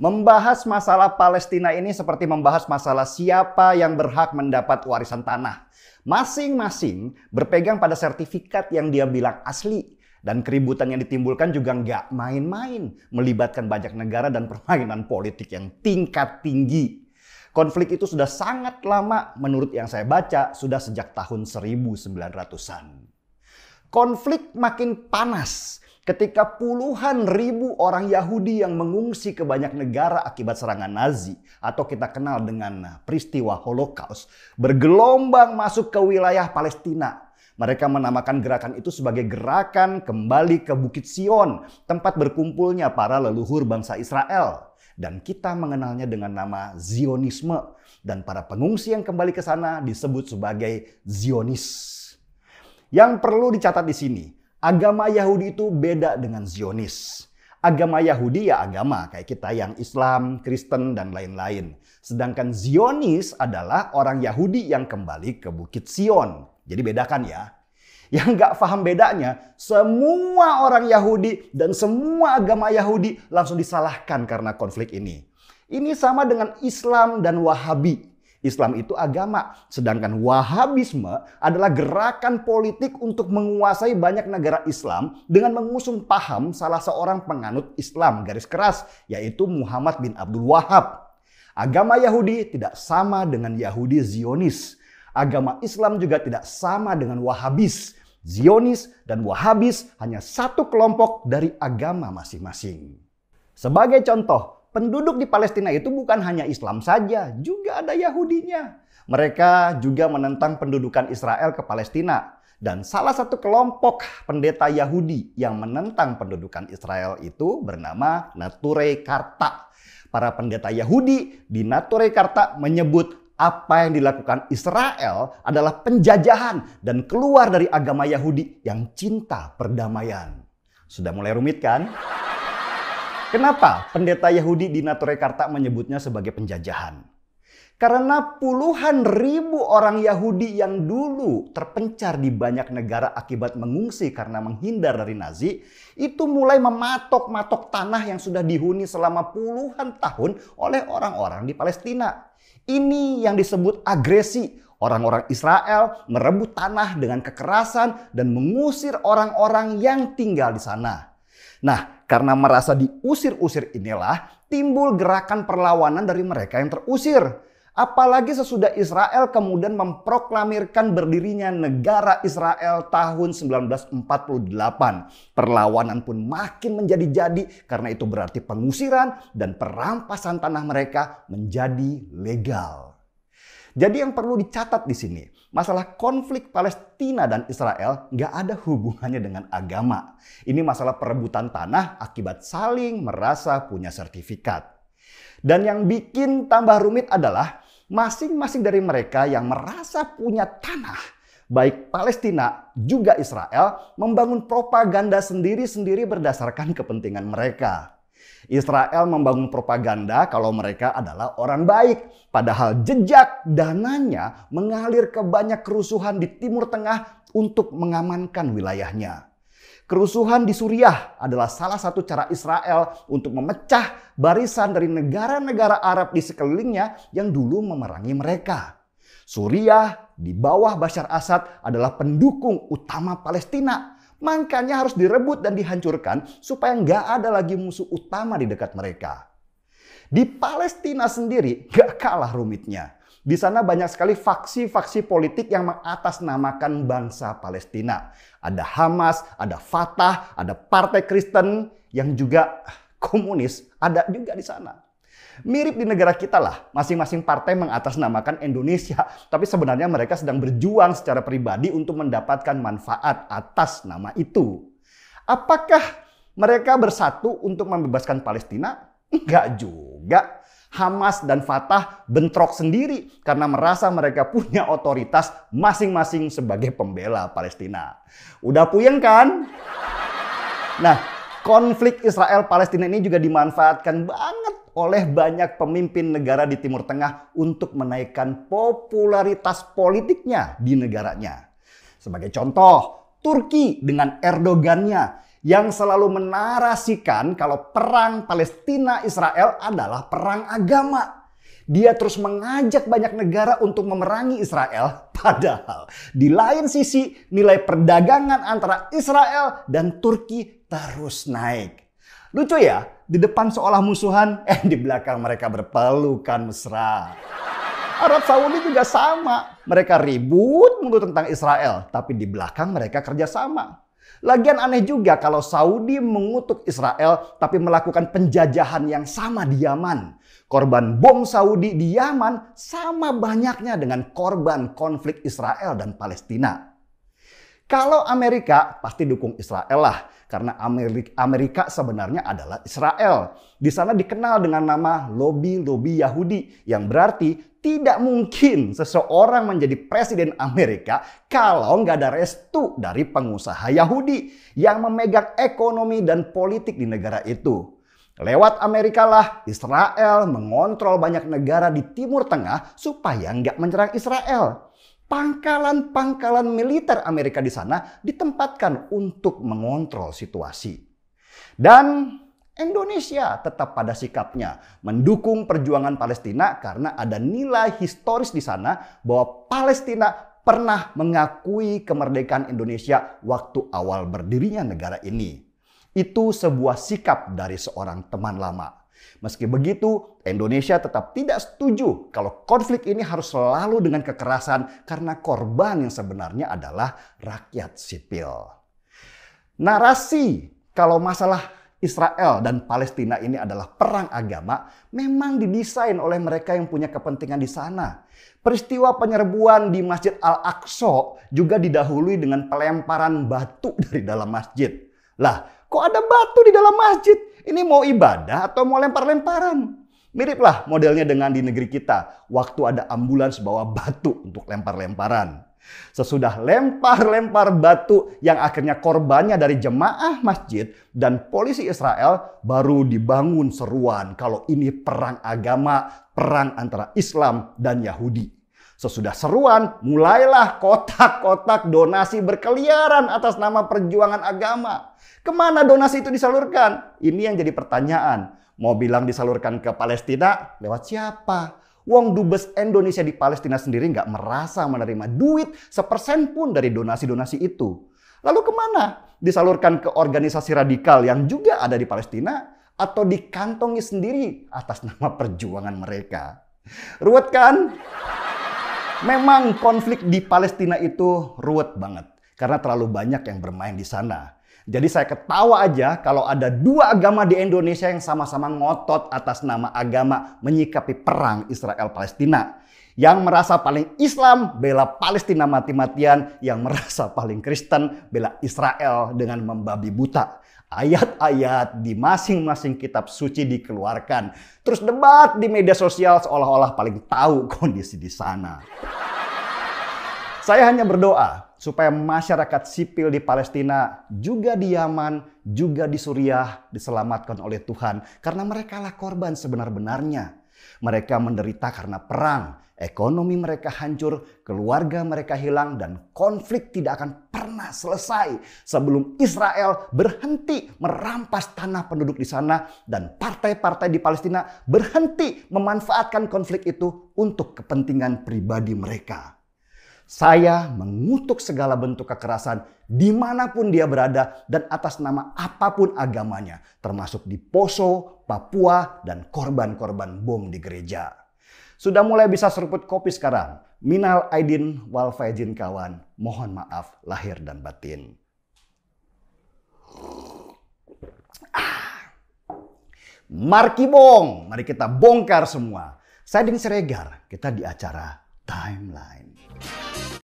Membahas masalah Palestina ini seperti membahas masalah siapa yang berhak mendapat warisan tanah. Masing-masing berpegang pada sertifikat yang dia bilang asli. Dan keributan yang ditimbulkan juga nggak main-main. Melibatkan banyak negara dan permainan politik yang tingkat tinggi. Konflik itu sudah sangat lama, menurut yang saya baca, sudah sejak tahun 1900-an. Konflik makin panas ketika puluhan ribu orang Yahudi yang mengungsi ke banyak negara akibat serangan Nazi atau kita kenal dengan peristiwa Holocaust bergelombang masuk ke wilayah Palestina. Mereka menamakan gerakan itu sebagai gerakan kembali ke Bukit Sion, tempat berkumpulnya para leluhur bangsa Israel. Dan kita mengenalnya dengan nama Zionisme. Dan para pengungsi yang kembali ke sana disebut sebagai Zionis. Yang perlu dicatat di sini, agama Yahudi itu beda dengan Zionis. Agama Yahudi ya agama kayak kita yang Islam, Kristen, dan lain-lain. Sedangkan Zionis adalah orang Yahudi yang kembali ke Bukit Sion. Jadi bedakan ya. Yang nggak paham bedanya, semua orang Yahudi dan semua agama Yahudi langsung disalahkan karena konflik ini. Ini sama dengan Islam dan Wahabi. Islam itu agama, sedangkan Wahabisme adalah gerakan politik untuk menguasai banyak negara Islam dengan mengusung paham salah seorang penganut Islam garis keras, yaitu Muhammad bin Abdul Wahab. Agama Yahudi tidak sama dengan Yahudi Zionis. Agama Islam juga tidak sama dengan Wahabis. Zionis dan Wahabis hanya satu kelompok dari agama masing-masing. Sebagai contoh, penduduk di Palestina itu bukan hanya Islam saja, juga ada Yahudinya. Mereka juga menentang pendudukan Israel ke Palestina. Dan salah satu kelompok pendeta Yahudi yang menentang pendudukan Israel itu bernama Neturei Karta. Para pendeta Yahudi di Neturei Karta menyebut apa yang dilakukan Israel adalah penjajahan dan keluar dari agama Yahudi yang cinta perdamaian. Sudah mulai rumit kan? Kenapa pendeta Yahudi di Neturei Karta menyebutnya sebagai penjajahan? Karena puluhan ribu orang Yahudi yang dulu terpencar di banyak negara akibat mengungsi karena menghindar dari Nazi, itu mulai mematok-matok tanah yang sudah dihuni selama puluhan tahun oleh orang-orang di Palestina. Ini yang disebut agresi. Orang-orang Israel merebut tanah dengan kekerasan dan mengusir orang-orang yang tinggal di sana. Nah, karena merasa diusir-usir inilah timbul gerakan perlawanan dari mereka yang terusir. Apalagi sesudah Israel kemudian memproklamirkan berdirinya negara Israel tahun 1948. Perlawanan pun makin menjadi-jadi karena itu berarti pengusiran dan perampasan tanah mereka menjadi legal. Jadi yang perlu dicatat di sini, masalah konflik Palestina dan Israel nggak ada hubungannya dengan agama. Ini masalah perebutan tanah akibat saling merasa punya sertifikat. Dan yang bikin tambah rumit adalah masing-masing dari mereka yang merasa punya tanah, baik Palestina juga Israel, membangun propaganda sendiri-sendiri berdasarkan kepentingan mereka. Israel membangun propaganda kalau mereka adalah orang baik, padahal jejak dananya mengalir ke banyak kerusuhan di Timur Tengah untuk mengamankan wilayahnya. Kerusuhan di Suriah adalah salah satu cara Israel untuk memecah barisan dari negara-negara Arab di sekelilingnya yang dulu memerangi mereka. Suriah di bawah Bashar Assad adalah pendukung utama Palestina. Makanya harus direbut dan dihancurkan supaya nggak ada lagi musuh utama di dekat mereka. Di Palestina sendiri nggak kalah rumitnya. Di sana banyak sekali faksi-faksi politik yang mengatasnamakan bangsa Palestina. Ada Hamas, ada Fatah, ada Partai Kristen yang juga komunis, ada juga di sana. Mirip di negara kita lah, masing-masing partai mengatasnamakan Indonesia. Tapi sebenarnya mereka sedang berjuang secara pribadi untuk mendapatkan manfaat atas nama itu. Apakah mereka bersatu untuk membebaskan Palestina? Enggak juga. Hamas dan Fatah bentrok sendiri karena merasa mereka punya otoritas masing-masing sebagai pembela Palestina. Udah puyeng kan? Nah, konflik Israel-Palestina ini juga dimanfaatkan banget oleh banyak pemimpin negara di Timur Tengah untuk menaikkan popularitas politiknya di negaranya. Sebagai contoh, Turki dengan Erdogannya yang selalu menarasikan kalau perang Palestina-Israel adalah perang agama. Dia terus mengajak banyak negara untuk memerangi Israel. Padahal di lain sisi nilai perdagangan antara Israel dan Turki terus naik. Lucu ya, di depan seolah musuhan, di belakang mereka berpelukan mesra. Arab Saudi juga sama. Mereka ribut mulu tentang Israel, tapi di belakang mereka kerjasama. Lagian aneh juga kalau Saudi mengutuk Israel tapi melakukan penjajahan yang sama di Yaman. Korban bom Saudi di Yaman sama banyaknya dengan korban konflik Israel dan Palestina. Kalau Amerika pasti dukung Israel lah. Karena Amerika sebenarnya adalah Israel. Di sana dikenal dengan nama lobi-lobi Yahudi. Yang berarti tidak mungkin seseorang menjadi presiden Amerika kalau nggak ada restu dari pengusaha Yahudi yang memegang ekonomi dan politik di negara itu. Lewat Amerika lah Israel mengontrol banyak negara di Timur Tengah supaya nggak menyerang Israel. Pangkalan-pangkalan militer Amerika di sana ditempatkan untuk mengontrol situasi. Dan Indonesia tetap pada sikapnya mendukung perjuangan Palestina karena ada nilai historis di sana bahwa Palestina pernah mengakui kemerdekaan Indonesia waktu awal berdirinya negara ini. Itu sebuah sikap dari seorang teman lama. Meski begitu, Indonesia tetap tidak setuju kalau konflik ini harus selalu dengan kekerasan karena korban yang sebenarnya adalah rakyat sipil. Narasi kalau masalah Israel dan Palestina ini adalah perang agama memang didesain oleh mereka yang punya kepentingan di sana. Peristiwa penyerbuan di Masjid Al-Aqsa juga didahului dengan pelemparan batu dari dalam masjid. Lah, kok ada batu di dalam masjid? Ini mau ibadah atau mau lempar-lemparan? Miriplah modelnya dengan di negeri kita. Waktu ada ambulans bawa batu untuk lempar-lemparan. Sesudah lempar-lempar batu yang akhirnya korbannya dari jemaah masjid dan polisi Israel, baru dibangun seruan kalau ini perang agama, perang antara Islam dan Yahudi. Sesudah seruan, mulailah kotak-kotak donasi berkeliaran atas nama perjuangan agama. Kemana donasi itu disalurkan? Ini yang jadi pertanyaan. Mau bilang disalurkan ke Palestina, lewat siapa? Wong dubes Indonesia di Palestina sendiri nggak merasa menerima duit sepersen pun dari donasi-donasi itu. Lalu kemana? Disalurkan ke organisasi radikal yang juga ada di Palestina? Atau dikantongi sendiri atas nama perjuangan mereka? Ruwet kan? Memang konflik di Palestina itu ruwet banget. Karena terlalu banyak yang bermain di sana. Jadi saya ketawa aja kalau ada dua agama di Indonesia yang sama-sama ngotot atas nama agama menyikapi perang Israel-Palestina. Yang merasa paling Islam bela Palestina mati-matian, yang merasa paling Kristen bela Israel dengan membabi buta. Ayat-ayat di masing-masing kitab suci dikeluarkan. Terus debat di media sosial seolah-olah paling tahu kondisi di sana. Saya hanya berdoa supaya masyarakat sipil di Palestina, juga di Yaman, juga di Suriah diselamatkan oleh Tuhan. Karena mereka lah korban sebenar-benarnya. Mereka menderita karena perang, ekonomi mereka hancur, keluarga mereka hilang, dan konflik tidak akan pernah selesai sebelum Israel berhenti merampas tanah penduduk di sana dan partai-partai di Palestina berhenti memanfaatkan konflik itu untuk kepentingan pribadi mereka. Saya mengutuk segala bentuk kekerasan dimanapun dia berada dan atas nama apapun agamanya. Termasuk di Poso, Papua, dan korban-korban bom di gereja. Sudah mulai bisa seruput kopi sekarang. Minal aidin wal faizin kawan. Mohon maaf lahir dan batin. Markibong, mari kita bongkar semua. Saya Ding Siregar, kita di acara Timeline.